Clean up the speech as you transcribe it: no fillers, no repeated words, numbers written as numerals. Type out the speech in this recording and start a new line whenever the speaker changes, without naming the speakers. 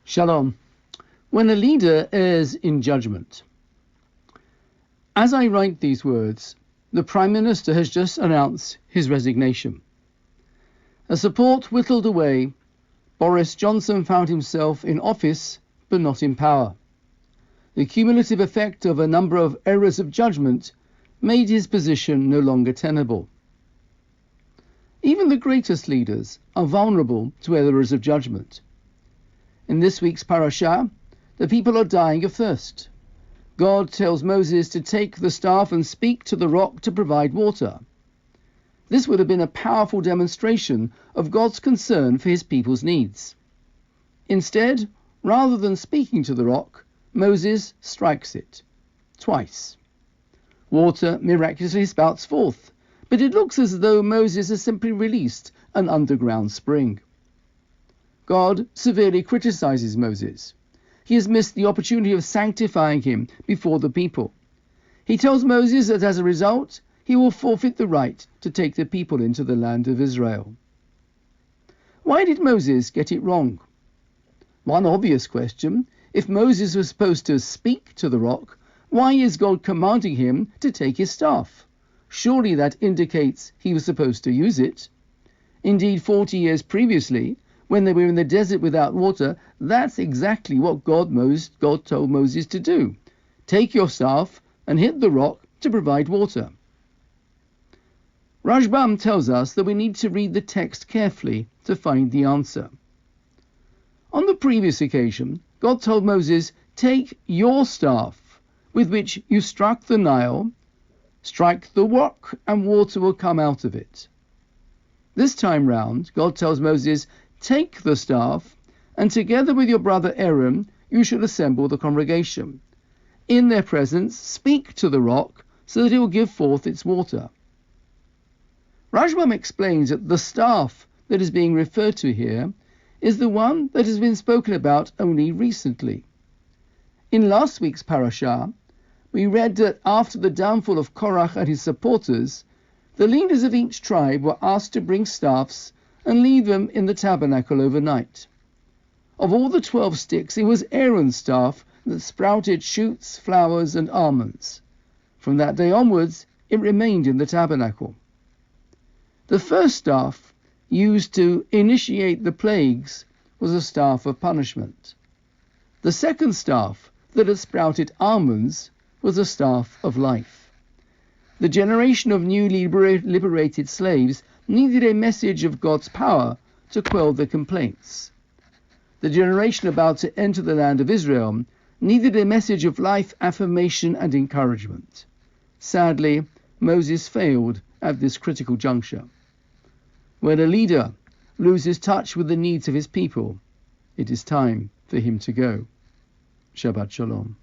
Shalom. When a leader errs in judgment. As I write these words, the Prime Minister has just announced his resignation. As support whittled away, Boris Johnson found himself in office but not in power. The cumulative effect of a number of errors of judgment made his position no longer tenable. Even the greatest leaders are vulnerable to errors of judgment. In this week's parashah, the people are dying of thirst. God tells Moses to take the staff and speak to the rock to provide water. This would have been a powerful demonstration of God's concern for his people's needs. Instead, rather than speaking to the rock, Moses strikes it twice. Water miraculously spouts forth, but it looks as though Moses has simply released an underground spring. God severely criticizes Moses. He has missed the opportunity of sanctifying him before the people. He tells Moses that as a result, he will forfeit the right to take the people into the land of Israel. Why did Moses get it wrong? One obvious question: if Moses was supposed to speak to the rock, why is God commanding him to take his staff? Surely that indicates he was supposed to use it. Indeed, 40 years previously, when they were in the desert without water, that's exactly what God told Moses to do. Take your staff and hit the rock to provide water. Rashbam tells us that we need to read the text carefully to find the answer. On the previous occasion, God told Moses, take your staff with which you struck the Nile, strike the rock and water will come out of it. This time round, God tells Moses, take the staff, and together with your brother Aaron, you shall assemble the congregation. In their presence, speak to the rock, so that it will give forth its water. Rashbam explains that the staff that is being referred to here is the one that has been spoken about only recently. In last week's parashah, we read that after the downfall of Korach and his supporters, the leaders of each tribe were asked to bring staffs and leave them in the tabernacle overnight. Of all the 12 sticks, it was Aaron's staff that sprouted shoots, flowers, and almonds. From that day onwards, it remained in the tabernacle. The first staff, used to initiate the plagues, was a staff of punishment. The second staff, that had sprouted almonds, was a staff of life. The generation of newly liberated slaves needed a message of God's power to quell their complaints. The generation about to enter the land of Israel needed a message of life, affirmation, and encouragement. Sadly, Moses failed at this critical juncture. When a leader loses touch with the needs of his people, it is time for him to go. Shabbat Shalom.